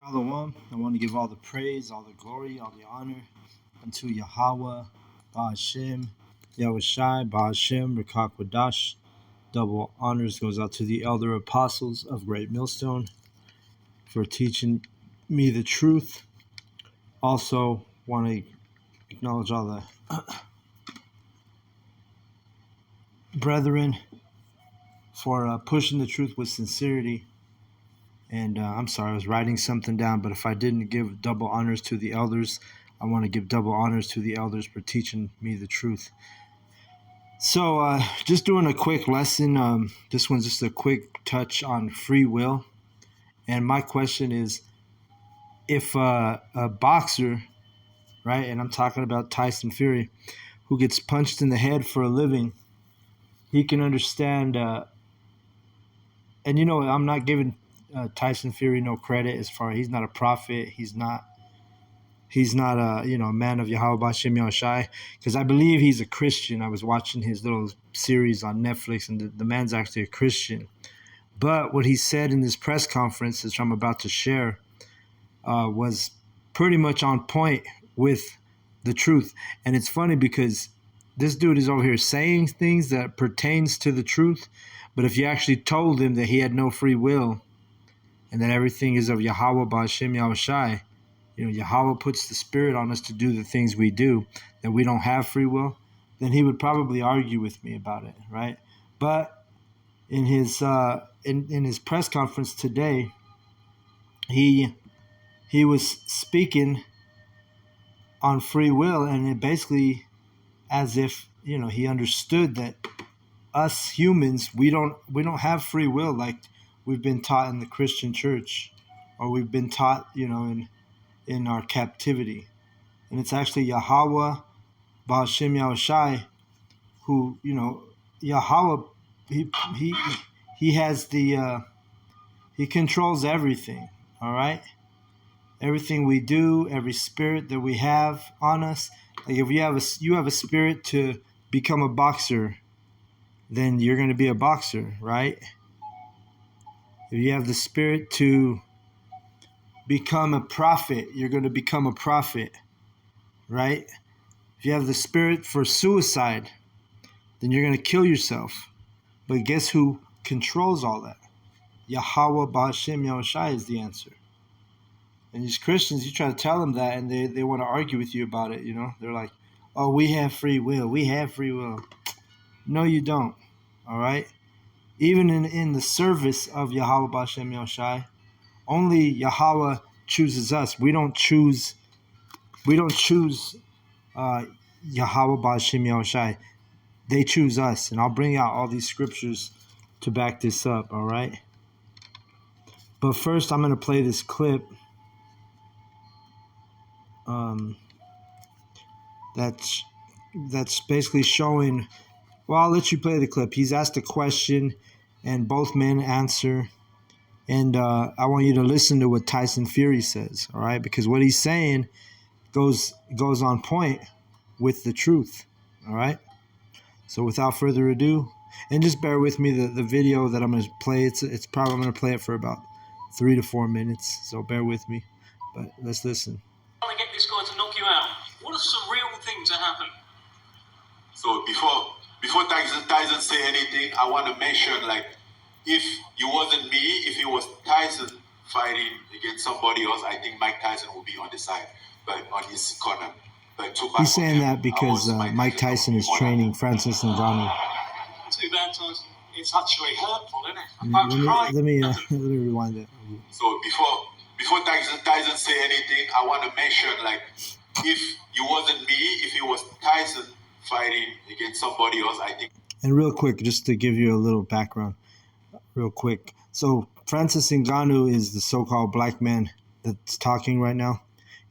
Shalom. I want to give all the praise, all the glory, all the honor unto Yahweh, Ba'ashem, Yahushai, Ba'ashem, Rekak Wadash. Double honors goes out to the elder apostles of Great Millstone for teaching me the truth. Also want to acknowledge all the brethren for pushing the truth with sincerity. And I'm sorry, I was writing something down, but if I didn't give double honors to the elders, I want to give double honors to the elders for teaching me the truth. So just doing a quick lesson. This one's just a quick touch on free will. And my question is, if a boxer, right, and I'm talking about Tyson Fury, who gets punched in the head for a living, he can understand, and I'm not giving Tyson Fury no credit as far as he's not a prophet. He's not a man of Yahweh B'Shem Yahushai, because I believe he's a Christian. I was watching his little series on Netflix, and the man's actually a Christian. But what he said in this press conference, which I'm about to share, was pretty much on point with the truth. And it's funny because this dude is over here saying things that pertains to the truth, but if you actually told him that he had no free will and that everything is of Yahweh B'Shem Yahushai, Yahweh puts the spirit on us to do the things we do, that we don't have free will, then he would probably argue with me about it, right? But in his in his press conference today, he was speaking on free will, and it basically as if he understood that us humans, we don't have free will like we've been taught in the Christian church, or we've been taught in our captivity. And it's actually Yahweh Ba'Shem Yahushai who, Yahweh, he has he controls everything, all right? Everything we do, every spirit that we have on us. Like if you have a spirit to become a boxer, then you're going to be a boxer, right? If you have the spirit to become a prophet, you're going to become a prophet, right? If you have the spirit for suicide, then you're going to kill yourself. But guess who controls all that? Yahweh Ba'Shem Yahushai is the answer. And these Christians, you try to tell them that, and they want to argue with you about it, They're like, oh, we have free will. We have free will. No, you don't, all right? Even in the service of Yahweh Ba'Shem Yahushai, only Yahweh chooses us. We don't choose Yahweh Ba'Shem Yahushai. They choose us. And I'll bring out all these scriptures to back this up, all right? But first, I'm going to play this clip that's basically showing. Well, I'll let you play the clip. He's asked a question, and both men answer. And I want you to listen to what Tyson Fury says, all right? Because what he's saying goes on point with the truth, all right? So without further ado, and just bear with me, the video that I'm going to play, it's probably I'm going to play it for about 3 to 4 minutes, so bear with me. But let's listen. Trying to get this guy to knock you out. What are some real things that happen? So before Tyson say anything, I want to mention, like, if it wasn't me, if it was Tyson fighting against somebody else, I think Mike Tyson would be on the side, but on his corner. But he's saying that because Mike Tyson is training Francis Ngannou. Too bad, Tyson. It's actually hurtful, isn't it? Let me rewind it. So before Tyson say anything, I want to mention, like, if it wasn't me, if it was Tyson fighting against somebody else, I think. And real quick, just to give you a little background, real quick. So Francis Ngannou is the so-called black man that's talking right now.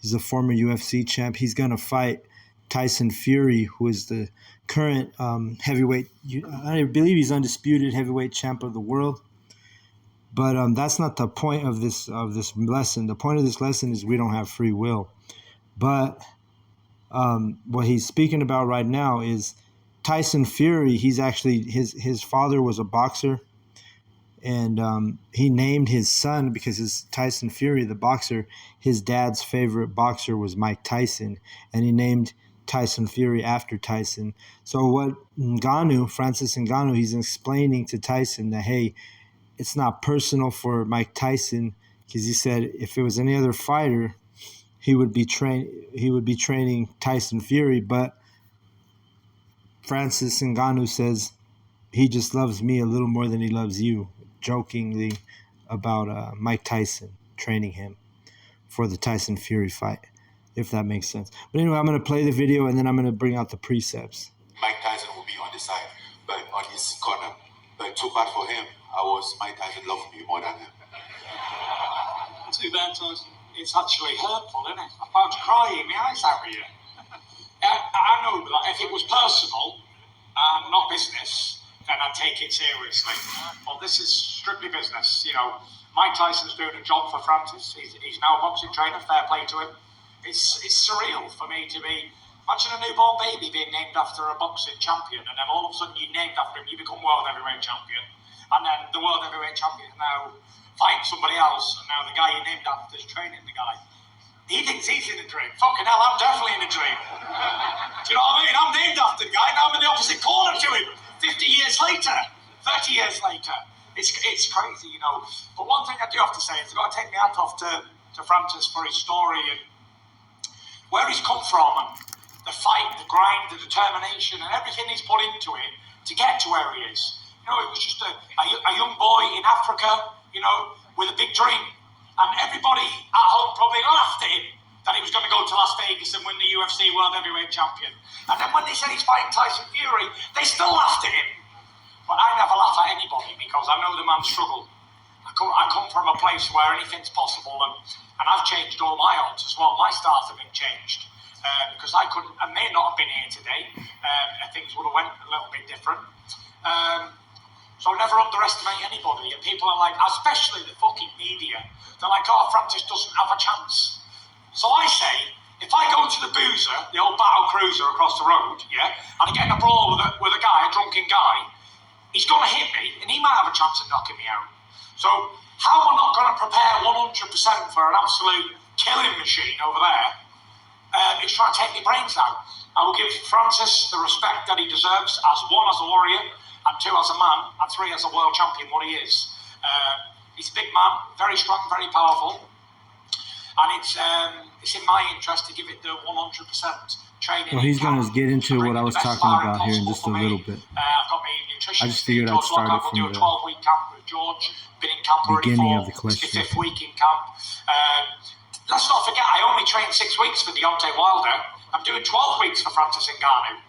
He's a former UFC champ. He's going to fight Tyson Fury, who is the current heavyweight. I believe he's undisputed heavyweight champ of the world. But that's not the point of this lesson. The point of this lesson is we don't have free will. But what he's speaking about right now is Tyson Fury. He's actually his father was a boxer, and he named his son because his Tyson Fury, the boxer, his dad's favorite boxer was Mike Tyson, and he named Tyson Fury after Tyson. So what Francis Ngannou, he's explaining to Tyson that, hey, it's not personal for Mike Tyson, because he said if it was any other fighter, he would be training Tyson Fury, but Francis Ngannou says he just loves me a little more than he loves you, jokingly about Mike Tyson training him for the Tyson Fury fight, if that makes sense. But anyway, I'm going to play the video and then I'm going to bring out the precepts. Mike Tyson will be on the side, but on his corner. But too bad for him. Mike Tyson loved me more than him. Too bad, Tyson. It's actually hurtful, isn't it? I'm about to cry in my eyes out here. I know that if it was personal and not business, then I'd take it seriously. But this is strictly business. You know, Mike Tyson's doing a job for Francis. He's now a boxing trainer. Fair play to him. It's surreal for me to be. Imagine a newborn baby being named after a boxing champion, and then all of a sudden you're named after him. You become world heavyweight champion, and then the world heavyweight champion is now fighting somebody else, and now the guy you named after is training the guy. He thinks he's in a dream. Fucking hell, I'm definitely in a dream. Do you know what I mean? I'm named after the guy, now I'm in the opposite corner to him 50 years later, 30 years later. It's crazy, you know. But one thing I do have to say is I've got to take my hat off to Francis for his story and where he's come from, and the fight, the grind, the determination, and everything he's put into it to get to where he is. You know, it was just a young boy in Africa, you know, with a big dream. And everybody at home probably laughed at him that he was going to go to Las Vegas and win the UFC World Heavyweight Champion. And then when they said he's fighting Tyson Fury, they still laughed at him. But I never laugh at anybody because I know the man struggled. I come from a place where anything's possible, and I've changed all my odds as well. My stars have been changed because I may not have been here today. Things would have went a little bit different. So never underestimate anybody. And people are like, especially the fucking media, they're like, oh, Francis doesn't have a chance. So I say, if I go to the Boozer, the old battle cruiser across the road, yeah, and I get in a brawl with a guy, a drunken guy, he's going to hit me, and he might have a chance of knocking me out. So how am I not going to prepare 100% for an absolute killing machine over there? He's trying to take my brains out. I will give Francis the respect that he deserves as one, as a warrior, and two, as a man, and three, as a world champion, what he is. He's a big man, very strong, very powerful. And it's in my interest to give it the 100% training. Well, he's going to get into what I was talking about here in just a little bit. I've got my nutrition. I just figured I'd start it from the 12-week camp with George. Been in camp already beginning of the for question. 5th week in camp. Let's not forget, I only trained 6 weeks for Deontay Wilder. I'm doing 12 weeks for Francis Ngannou.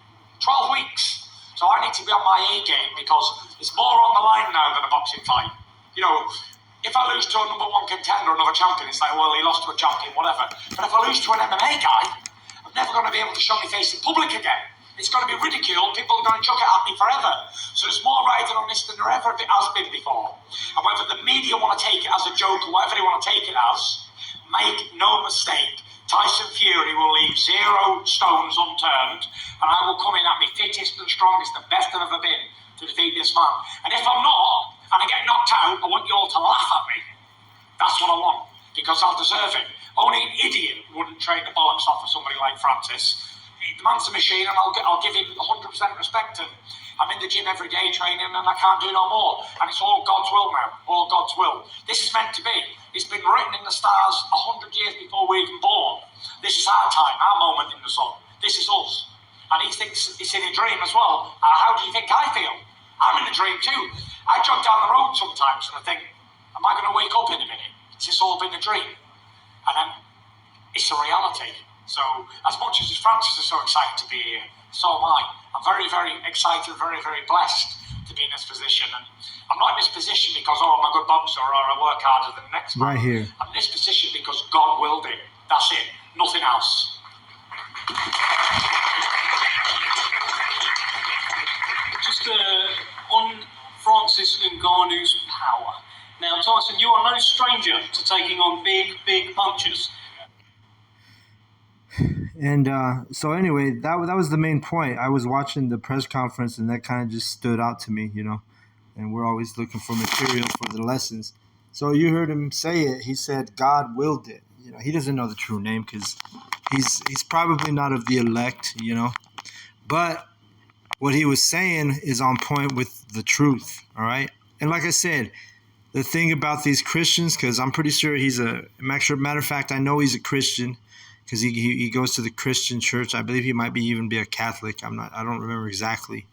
12 weeks. So I need to be on my A game because there's more on the line now than a boxing fight. You know, if I lose to a number one contender, another champion, it's like, well, he lost to a champion, whatever. But if I lose to an MMA guy, I'm never going to be able to show my face in public again. It's going to be ridiculed. People are going to chuck it at me forever. So there's more riding on this than there ever has been before. And whether the media want to take it as a joke or whatever they want to take it as, make no mistake, Tyson Fury will leave 0 stones unturned, and I will come in at my fittest and strongest, the best I've ever been, to defeat this man. And if I'm not, and I get knocked out, I want you all to laugh at me. That's what I want, because I'll deserve it. Only an idiot wouldn't trade the bollocks off of somebody like Francis. The man's a machine, and I'll give him 100% respect. And I'm in the gym every day training, and I can't do no more. And it's all God's will now, all God's will. This is meant to be. It's been written in the stars 100 years before we're even born. This is our time, our moment in the sun. This is us. And he thinks it's in a dream as well. How do you think I feel? I'm in a dream too. I jog down the road sometimes and I think, am I going to wake up in a minute? Has this all been a dream? And then it's a reality. So as much as Francis is so excited to be here, so am I. I'm very, very excited, very, very blessed to be in this position. And I'm not in this position because, oh, I'm a good boxer or I work harder than the next man. Right here. I'm in this position because God willed it. That's it. Nothing else. Just on Francis Ngannou's power. Now, Tyson, you are no stranger to taking on big punches. And so anyway, that was the main point. I was watching the press conference, and that kind of just stood out to me, you know. and we're always looking for material for the lessons. So you heard him say it. He said God willed it. He doesn't know the true name because he's probably not of the elect. But what he was saying is on point with the truth. All right, and like I said, the thing about these Christians, because I'm pretty sure matter of fact, I know he's a Christian because he goes to the Christian church. I believe he might even be a Catholic. I don't remember exactly,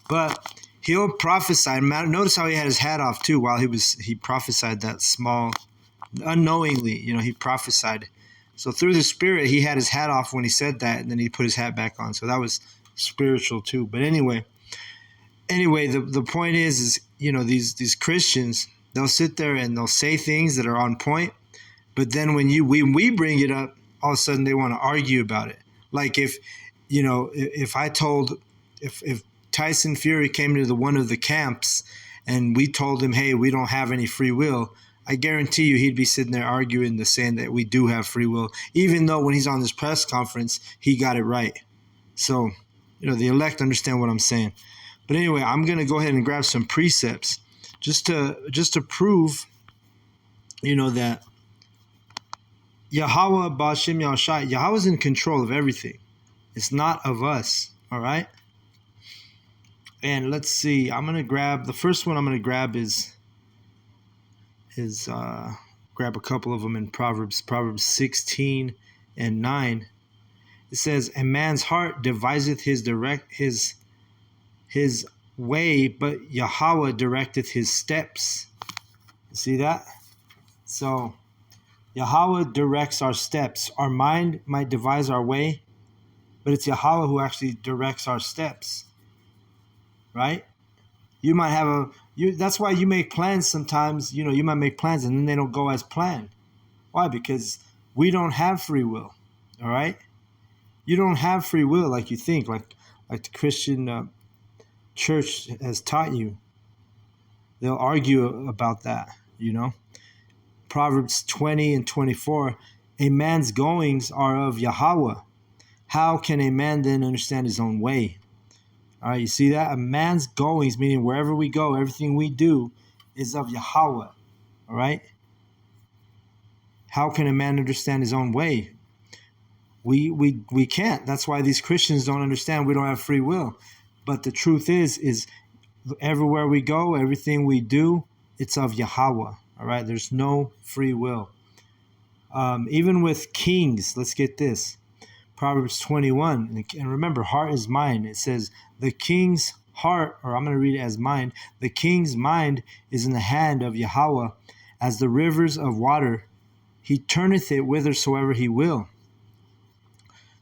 but he'll prophesy. Notice how he had his hat off too while he prophesied that small, unknowingly, he prophesied. So through the Spirit, he had his hat off when he said that, and then he put his hat back on. So that was spiritual too. But anyway, the point is these Christians, they'll sit there and they'll say things that are on point, but then when we bring it up, all of a sudden they want to argue about it. Like if Tyson Fury came to one of the camps and we told him, hey, we don't have any free will, I guarantee you he'd be sitting there arguing saying that we do have free will, even though when he's on this press conference, he got it right. So, the elect understand what I'm saying. But anyway, I'm going to go ahead and grab some precepts just to prove, that Yahweh Ba'Shem Yahushai, Yahweh's in control of everything. It's not of us, all right? And let's see, the first one I'm going to grab is grab a couple of them in Proverbs 16 and 9. It says, a man's heart deviseth his way, but Yahweh directeth his steps. You see that? So Yahweh directs our steps. Our mind might devise our way, but it's Yahweh who actually directs our steps. Right? You might have that's why you make plans sometimes. You might make plans and then they don't go as planned. Why? Because we don't have free will. All right? You don't have free will like you think, like the Christian church has taught you. They'll argue about that, Proverbs 20 and 24, a man's goings are of Yahweh. How can a man then understand his own way? All right, you see that? A man's goings, meaning wherever we go, everything we do is of Yahweh. All right? How can a man understand his own way? We can't. That's why these Christians don't understand we don't have free will. But the truth is everywhere we go, everything we do, it's of Yahweh. All right? There's no free will. Even with kings, let's get this. Proverbs 21, and remember, heart is mind. It says, the king's heart, or I'm going to read it as mind, the king's mind is in the hand of Yahweh, as the rivers of water. He turneth it whithersoever he will.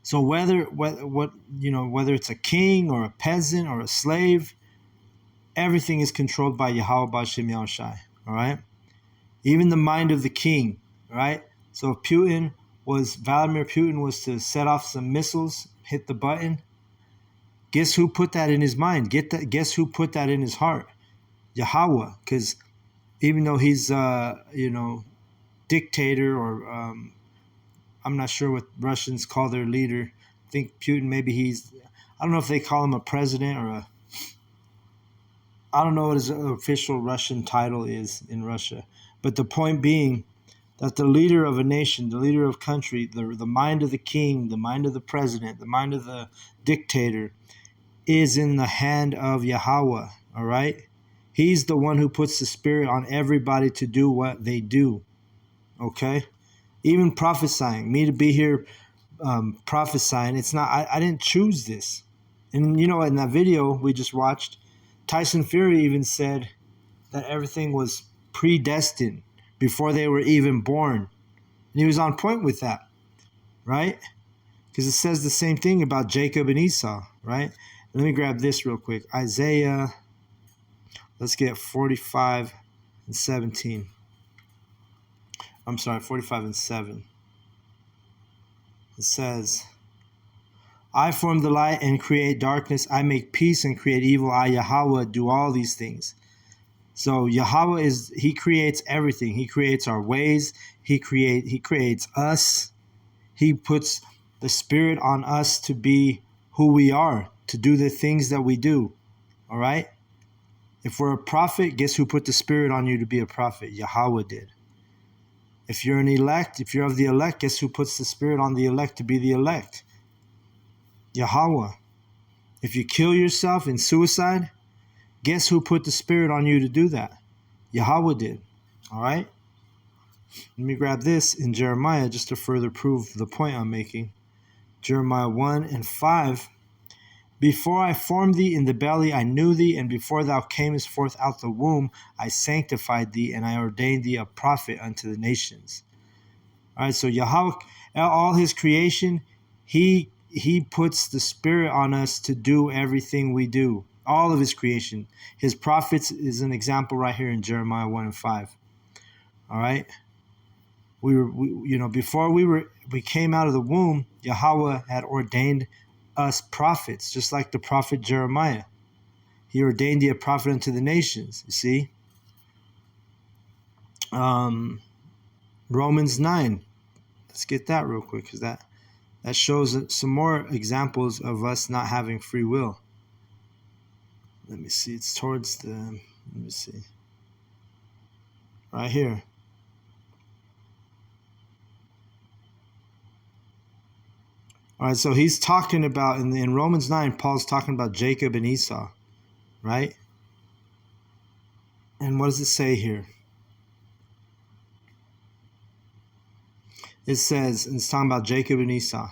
So whether it's a king or a peasant or a slave, everything is controlled by Yahweh Ba'Shem Yahushai. All right? Even the mind of the king. All right? So if Vladimir Putin was to set off some missiles, hit the button, guess who put that in his mind? Guess who put that in his heart? Yahweh. Because even though he's dictator, or I'm not sure what Russians call their leader. I think Putin, maybe I don't know if they call him a president or I don't know what his official Russian title is in Russia. But the point being that the leader of a nation, the leader of a country, the mind of the king, the mind of the president, the mind of the dictator is in the hand of Yahweh, all right? He's the one who puts the spirit on everybody to do what they do, okay? Even prophesying, me to be here prophesying, it's not, I didn't choose this. And in that video we just watched, Tyson Fury even said that everything was predestined before they were even born. And he was on point with that, right? Because it says the same thing about Jacob and Esau, right? Let me grab this real quick. Isaiah, let's get 45 and 17. I'm sorry, 45 and 7. It says, I form the light and create darkness. I make peace and create evil. I, Yahweh, do all these things. So Yahweh he creates everything. He creates our ways. He creates us. He puts the spirit on us to be who we are, to do the things that we do. All right? If we're a prophet, guess who put the spirit on you to be a prophet? Yahweh did. If you're an elect, if you're of the elect, guess who puts the spirit on the elect to be the elect? Yahweh. If you kill yourself in suicide, guess who put the spirit on you to do that? Yahweh did. All right? Let me grab this in Jeremiah just to further prove the point I'm making. Jeremiah 1:5. Before I formed thee in the belly, I knew thee, and before thou camest forth out the womb, I sanctified thee, and I ordained thee a prophet unto the nations. All right, so Yahweh, all his creation, he puts the spirit on us to do everything we do. All of his creation. His prophets is an example right here in Jeremiah 1:5. All right. Before we came out of the womb, Yahweh had ordained us prophets, just like the prophet Jeremiah. He ordained thee a prophet unto the nations. You see, Romans 9. Let's get that real quick, because that shows some more examples of us not having free will. Let me see. It's towards the. Let me see. Right here. All right, so he's talking about, in Romans 9, Paul's talking about Jacob and Esau, right? And what does it say here? It says, and it's talking about Jacob and Esau,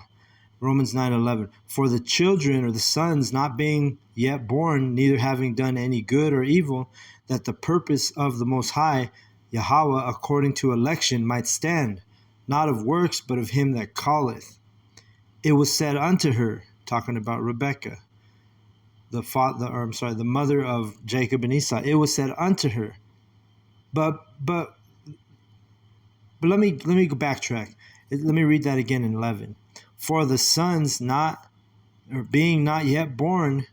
Romans 9:11. For the children or the sons not being yet born, neither having done any good or evil, that the purpose of the Most High, Yahweh, according to election, might stand, not of works, but of him that calleth. It was said unto her, talking about Rebekah, the mother of Jacob and Esau. It was said unto her, but let me go backtrack. Let me read that again in 11. For the sons being not yet born,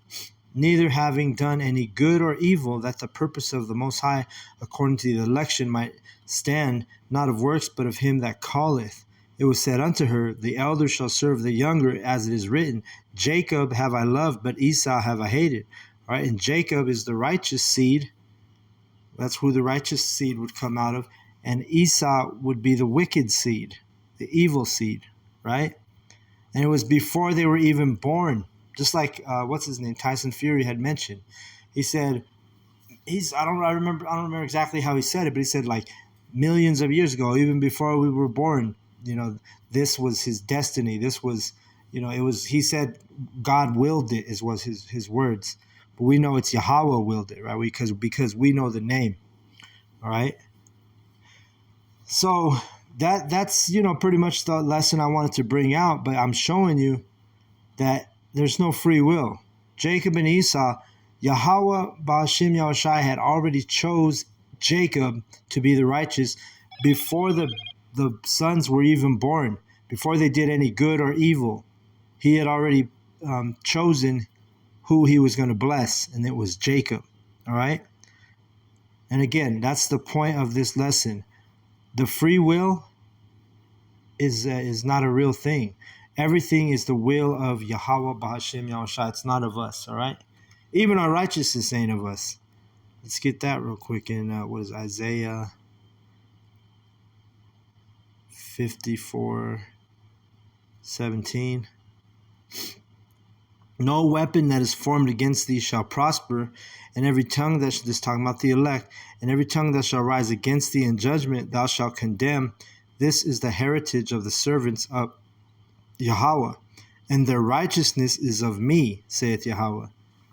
neither having done any good or evil, that the purpose of the Most High, according to the election, might stand, not of works, but of him that calleth. It was said unto her, the elder shall serve the younger, as it is written, Jacob have I loved, but Esau have I hated. All right, and Jacob is the righteous seed. That's who the righteous seed would come out of. And Esau would be the wicked seed, the evil seed, right? And it was before they were even born. Just like, what's his name? Tyson Fury had mentioned. He said, I don't remember exactly how he said it, but he said like millions of years ago, even before we were born, this was his destiny. This was, he said God willed it, was his words. But we know it's Yahweh willed it, right? Because we know the name. All right. So that's, pretty much the lesson I wanted to bring out, but I'm showing you that there's no free will. Jacob and Esau, Yahweh Ba'ashim Yahushai had already chose Jacob to be the righteous before the sons were even born, before they did any good or evil. He had already chosen who he was going to bless, and it was Jacob. All right? And again, that's the point of this lesson. The free will is not a real thing. Everything is the will of Yahweh Ba'ashim Yahushai. It's not of us, all right? Even our righteousness ain't of us. Let's get that real quick in, Isaiah 54:17. No weapon that is formed against thee shall prosper, and every tongue this talking about the elect, and every tongue that shall rise against thee in judgment thou shalt condemn. This is the heritage of the servants of Yahweh, and their righteousness is of me, saith Yahweh.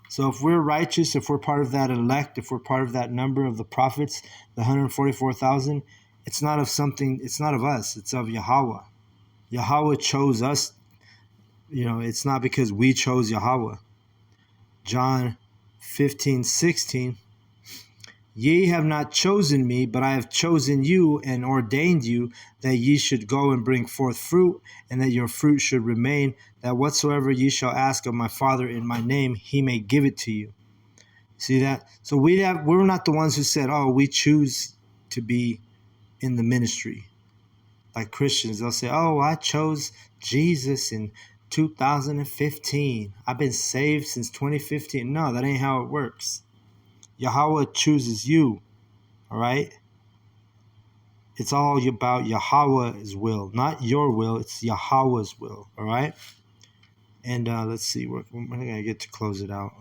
So if we're righteous, if we're part of that elect, if we're part of that number of the prophets, the 144,000, it's not of us, it's of Yahweh. Yahweh chose us. It's not because we chose Yahweh. John 15:16. Ye have not chosen me, but I have chosen you and ordained you that ye should go and bring forth fruit, and that your fruit should remain, that whatsoever ye shall ask of my Father in my name, he may give it to you. See that? So we're not the ones who said, we choose to be in the ministry. Like Christians, they'll say, I chose Jesus in 2015. I've been saved since 2015. No, that ain't how it works. Yahweh chooses you, all right? It's all about Yahweh's will, not your will. It's Yahweh's will, all right? And let's see, when am I going to get to close it out?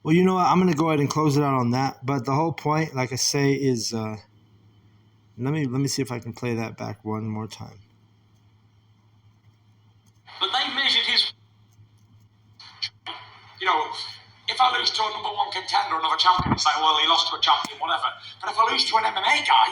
Well, you know what? I'm going to go ahead and close it out on that. But the whole point, like I say, is let me see if I can play that back one more time. But they measured his. You know, if I lose to a number one contender, another champion, it's like, well, he lost to a champion, whatever. But if I lose to an MMA guy,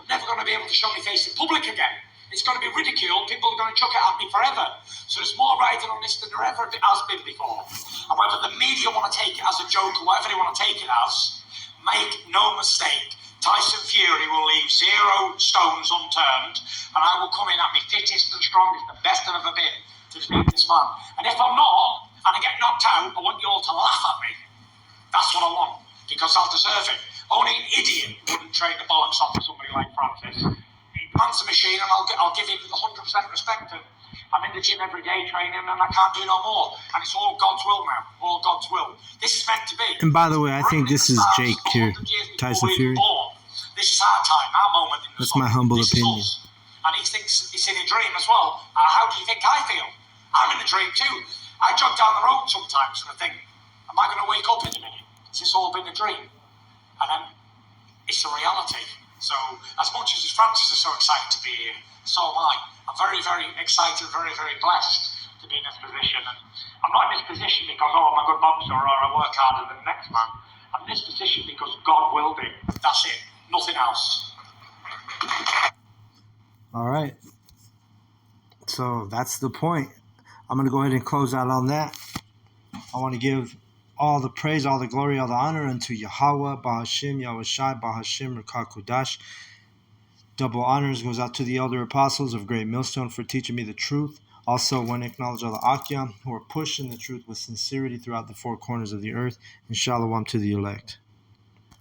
I'm never going to be able to show my face in public again. It's going to be ridiculed. People are going to chuck it at me forever. So there's more riding on this than there ever has been before. And whether the media want to take it as a joke or whatever they want to take it as, make no mistake, Tyson Fury will leave 0 stones unturned, and I will come in at my fittest and strongest, the best I've ever been, to defeat this man. And if I'm not, and I get knocked out, I want you all to laugh at me. That's what I want, because I'll deserve it. Only an idiot wouldn't trade the bollocks off to somebody like Francis. Man's a machine, and I'll give him 100% respect. And I'm in the gym every day training, and I can't do no more. And it's all God's will now. All God's will. This is meant to be. And by the way, I think this is Jake here, Tyson Fury. This is our time, our moment. In the That's sun. my humble This is opinion. us. And he thinks it's in a dream as well. How do you think I feel? I'm in a dream too. I jog down the road sometimes and I think, am I going to wake up in a minute? Has this all been a dream? And then it's a reality. So as much as Francis is so excited to be here, so am I. I'm very, very excited, very, very blessed to be in this position. And I'm not in this position because, oh, I'm a good boxer or I work harder than the next man. I'm in this position because God willed it. That's it. Nothing else. All right. So that's the point. I'm going to go ahead and close out on that. I want to give all the praise, all the glory, all the honor unto Yahweh, Bahashim, Yahushai, Bahashim, Rakakudash. Double honors goes out to the elder apostles of Great Millstone for teaching me the truth. Also, want to acknowledge all the Akyam who are pushing the truth with sincerity throughout the 4 corners of the earth. And shalom to the elect.